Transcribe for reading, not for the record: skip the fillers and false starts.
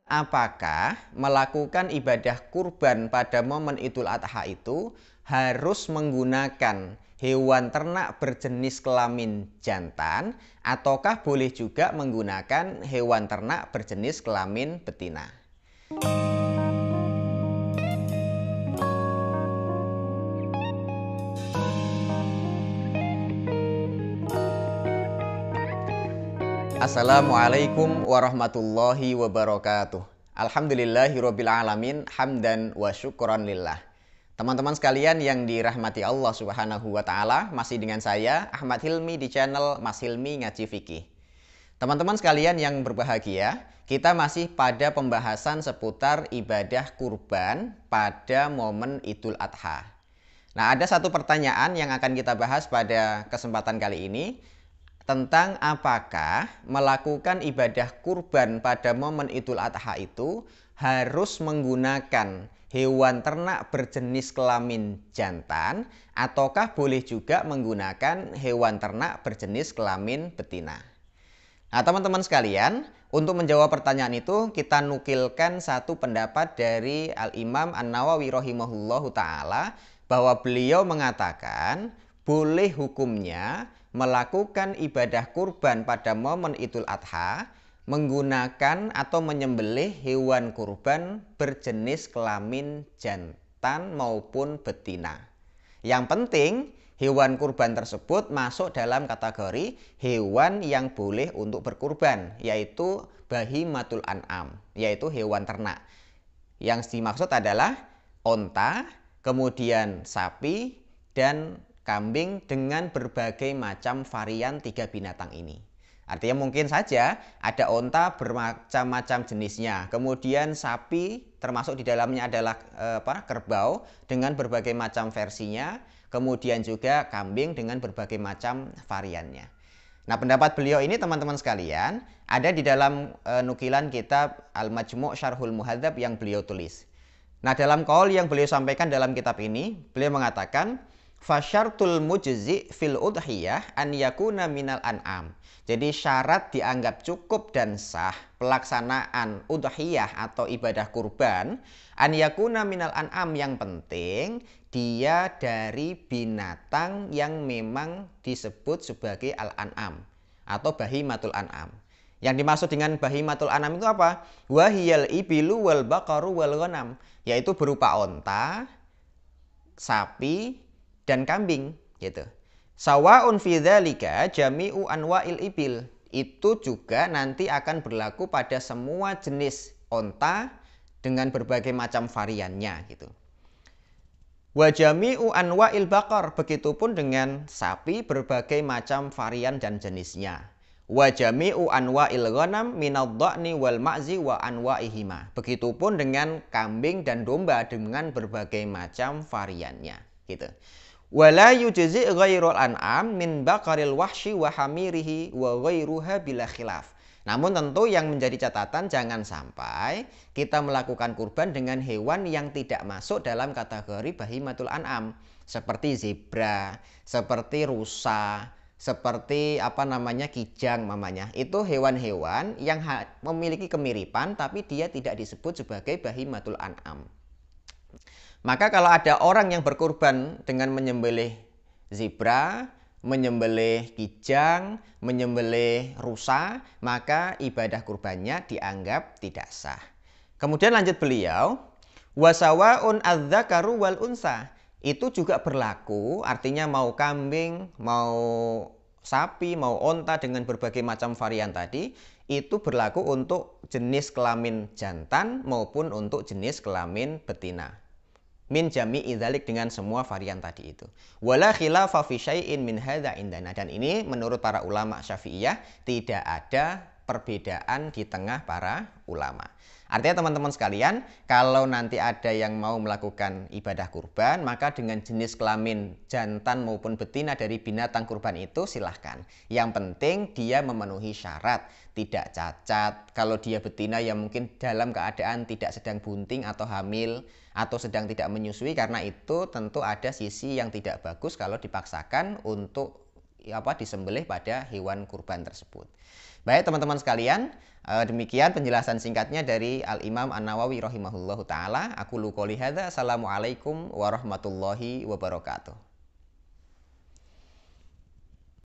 Apakah melakukan ibadah kurban pada momen Idul Adha itu harus menggunakan hewan ternak berjenis kelamin jantan ataukah boleh juga menggunakan hewan ternak berjenis kelamin betina? Assalamualaikum warahmatullahi wabarakatuh. Alhamdulillahirabbil alamin hamdan wa syukran lillah. Teman-teman sekalian yang dirahmati Allah Subhanahu wa taala, masih dengan saya Ahmad Hilmi di channel Mas Hilmi Ngaji Fikih. Teman-teman sekalian yang berbahagia, kita masih pada pembahasan seputar ibadah kurban pada momen Idul Adha. Nah, ada satu pertanyaan yang akan kita bahas pada kesempatan kali ini tentang apakah melakukan ibadah kurban pada momen Idul Adha itu harus menggunakan hewan ternak berjenis kelamin jantan ataukah boleh juga menggunakan hewan ternak berjenis kelamin betina. Nah, teman-teman sekalian, untuk menjawab pertanyaan itu kita nukilkan satu pendapat dari Al-Imam An-Nawawi rahimahullahu ta'ala bahwa beliau mengatakan boleh hukumnya melakukan ibadah kurban pada momen Idul Adha menggunakan atau menyembelih hewan kurban berjenis kelamin jantan maupun betina. Yang penting hewan kurban tersebut masuk dalam kategori hewan yang boleh untuk berkurban, yaitu bahimatul an'am, yaitu hewan ternak. Yang dimaksud adalah onta, kemudian sapi, dan kambing dengan berbagai macam varian tiga binatang ini. Artinya mungkin saja ada onta bermacam-macam jenisnya, kemudian sapi termasuk di dalamnya adalah kerbau dengan berbagai macam versinya, kemudian juga kambing dengan berbagai macam variannya. Nah, pendapat beliau ini teman-teman sekalian ada di dalam nukilan kitab Al-Majmu' Syarhul Muhadzab yang beliau tulis. Nah, dalam qaul yang beliau sampaikan dalam kitab ini, beliau mengatakan fasyartul mujzi fil udhiyah an yakuna minal an'am. Jadi syarat dianggap cukup dan sah pelaksanaan udhiyah atau ibadah kurban an yakuna minal an'am, yang penting dia dari binatang yang memang disebut sebagai al-an'am atau bahimatul an'am. Yang dimaksud dengan bahimatul an'am itu apa? Wahiyal ibilu wal baqaru wal ghanam, yaitu berupa onta, sapi, dan kambing gitu. Sawaun fi dzalika jami'u anwa'il ibil. Itu juga nanti akan berlaku pada semua jenis onta dengan berbagai macam variannya gitu. Wa jami'u anwa'il baqar, begitupun dengan sapi berbagai macam varian dan jenisnya. Wa jami'u anwa'il ghanam minadh dha'ni wal ma'zi wa anwa'ihima. Begitupun dengan kambing dan domba dengan berbagai macam variannya gitu. Wala yujzi ghairul an'am min baqaril wahsyi wa hamirihi wa ghairuha bila khilaf. Namun tentu yang menjadi catatan jangan sampai kita melakukan kurban dengan hewan yang tidak masuk dalam kategori bahimatul an'am, seperti zebra, seperti rusa, seperti kijang mamanya. Itu hewan-hewan yang memiliki kemiripan tapi dia tidak disebut sebagai bahimatul an'am. Maka kalau ada orang yang berkurban dengan menyembelih zebra, menyembelih kijang, menyembelih rusa, maka ibadah kurbannya dianggap tidak sah. Kemudian lanjut beliau, wasawaun adzakaru wal unsa. Itu juga berlaku, artinya mau kambing, mau sapi, mau onta dengan berbagai macam varian tadi, itu berlaku untuk jenis kelamin jantan maupun untuk jenis kelamin betina. Min jami'i dzalik, dengan semua varian tadi itu. Wala khilafa fi syai'in min hadza indana, dan ini menurut para ulama Syafi'iyah tidak ada perbedaan di tengah para ulama. Artinya teman-teman sekalian, kalau nanti ada yang mau melakukan ibadah kurban, maka dengan jenis kelamin jantan maupun betina dari binatang kurban itu silahkan. Yang penting dia memenuhi syarat, tidak cacat. Kalau dia betina ya mungkin dalam keadaan tidak sedang bunting atau hamil, atau sedang tidak menyusui, karena itu tentu ada sisi yang tidak bagus kalau dipaksakan untuk disembelih pada hewan kurban tersebut. Baik teman-teman sekalian, Demikian penjelasan singkatnya dari Al-Imam An-Nawawi rahimahullahu taala. Aku qouli hadza. Assalamualaikum warahmatullahi wabarakatuh.